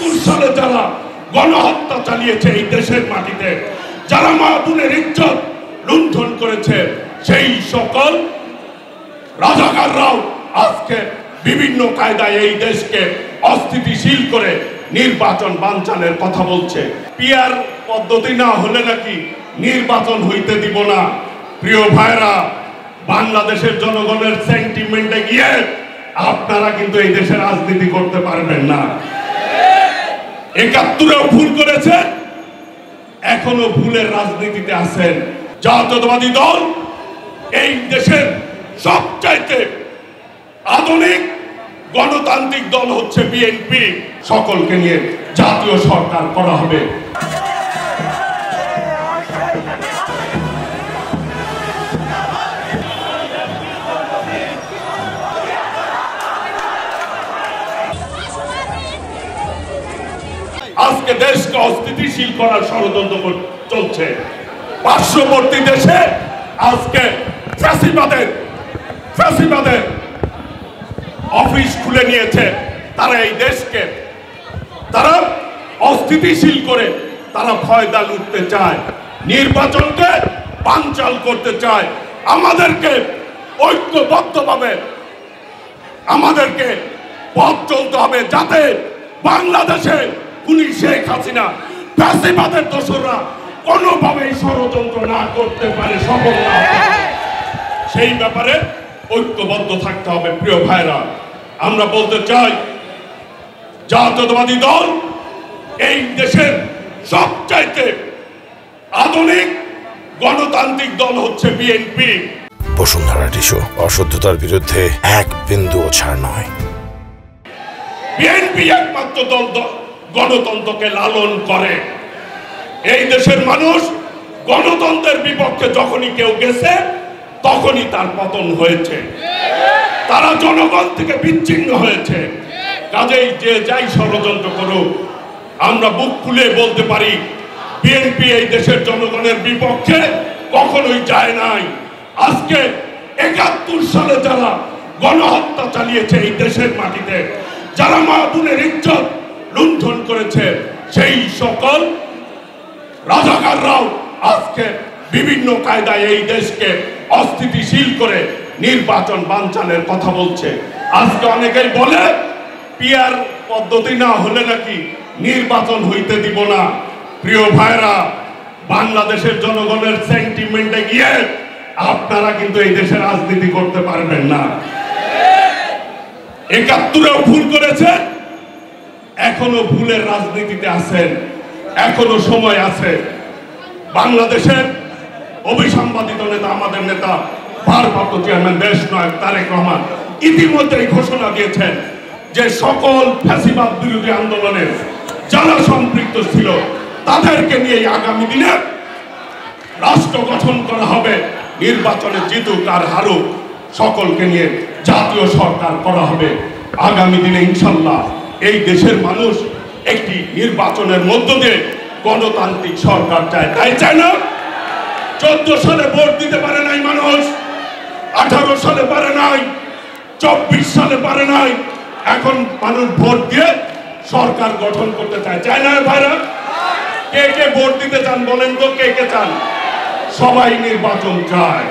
৭১ সালে যারা গণহত্যা চালিয়েছে এই দেশের মাটিতে, যারা মা বোনের ইজ্জত লুণ্ঠন করেছে, সেই সকল রাজাকাররাও আজকে বিভিন্ন কায়দায় এই দেশকে অস্থিতিশীল করে নির্বাচন বানচালের কথা বলছে। পিয়ার পদ্ধতি না হলে নাকি নির্বাচন হইতে দিব না। প্রিয় ভাইরা, বাংলাদেশের জনগণের সেন্টিমেন্টে গিয়ে আপনারা কিন্তু এই দেশের রাজনীতি করতে পারবেন না। ৭১-এও ভুল করেছেন, এখনো ভুলের রাজনীতিতে আছেন। জাতীয়তাবাদী দল এই দেশের সবচাইতে আধুনিক গণতান্ত্রিক দল হচ্ছে বিএনপি। সকলকে নিয়ে জাতীয় সরকার করা হবে। আজকে দেশকে অস্থিতিশীল করার ষড়যন্ত্র চলছে। পার্শ্ববর্তী দেশে আজকে ফ্যাসিবাদের অফিস খুলে নিয়েছে। তারা এই দেশকে তারা অস্থিতিশীল করে তারা ফয়দা লুটতে চায়, নির্বাচনকে বানচাল করতে চায়। আমাদেরকে ঐক্যবদ্ধভাবে আমাদেরকে পথ চলতে হবে, যাতে বাংলাদেশে খুনি শেখ হাসিনা ফ্যাসিবাদের দোসররা কোনোভাবেই ষড়যন্ত্র না করতে পারে, সফল না হয়। সেই ব্যাপারে ঐক্যবদ্ধ থাকতে হবে। প্রিয় ভাইরা, আমরা বলতে চাই, জাতীয়তাবাদী দল এই দেশের সবচাইতে আধুনিক গণতান্ত্রিক দল হচ্ছে বিএনপি। বসুন্ধরা টিস্যু, অশুদ্ধতার বিরুদ্ধে এক বিন্দুও ছাড় নয়। বিএনপি একমাত্র দল গণতন্ত্রকে লালন করে। এই দেশের মানুষ গণতন্ত্রের বিপক্ষে যখনই কেউ গেছে, তখনই তার পতন হয়েছে। তারা জনগণ থেকে বিচ্ছিন্ন হয়েছে। কাজেই যে যাই ষড়যন্ত্র করুক, আমরা বুক খুলে বলতে পারি, বিএনপি এই দেশের জনগণের বিপক্ষে কখনোই যায় নাই। আজকে ৭১ সালে যারা গণহত্যা চালিয়েছে এই দেশের মাটিতে, যারা মা বোনের ইজ্জত লুণ্ঠন করেছে, সেই সকল রাজাকাররাও আজকে বিভিন্ন কায়দায় এই দেশকে অস্থিতিশীল করে নির্বাচন বানচালের কথা বলছে। আজকে অনেকেই বলে পিয়ার পদ্ধতি না হলে নাকি নির্বাচন হইতে দিব না। প্রিয় ভাইরা, বাংলাদেশের জনগণের সেন্টিমেন্টে গিয়ে আপনারা কিন্তু এই দেশের রাজনীতি করতে পারবেন না। ৭১-এও ভুল করেছেন, এখনো ভুলের রাজনীতিতে আছেন, এখনো সময় আছে। বাংলাদেশের অভিসম্পাদিত নেতা, আমাদের নেতা ভারপ্রাপ্ত চেয়ারম্যান দেশ নায়ক তারেক রহমান ইতিমধ্যেই ঘোষণা দিয়েছেন যে সকল ফ্যাসিবাদ বিরোধী আন্দোলনের যারা সম্পৃক্ত ছিল তাদেরকে নিয়ে আগামী দিনে রাষ্ট্র গঠন করা হবে। নির্বাচনে জিতুক আর হারুক, সকলকে নিয়ে জাতীয় সরকার করা হবে। আগামী দিনে ইনশাল্লাহ এই দেশের মানুষ একটি নির্বাচনের মধ্য দিয়ে গণতান্ত্রিক সরকার চায়, তাই চায় না? 14 সালে ভোট দিতে পারে নাই মানুষ, 18 সালে পারে নাই, 24 সালে পারে নাই। এখন মানুষ ভোট দিয়ে সরকার গঠন করতে চায়, চায় না ভাইরা? কে কে ভোট দিতে চান বলেন তো, কে কে চান? সবাই নির্বাচন চায়।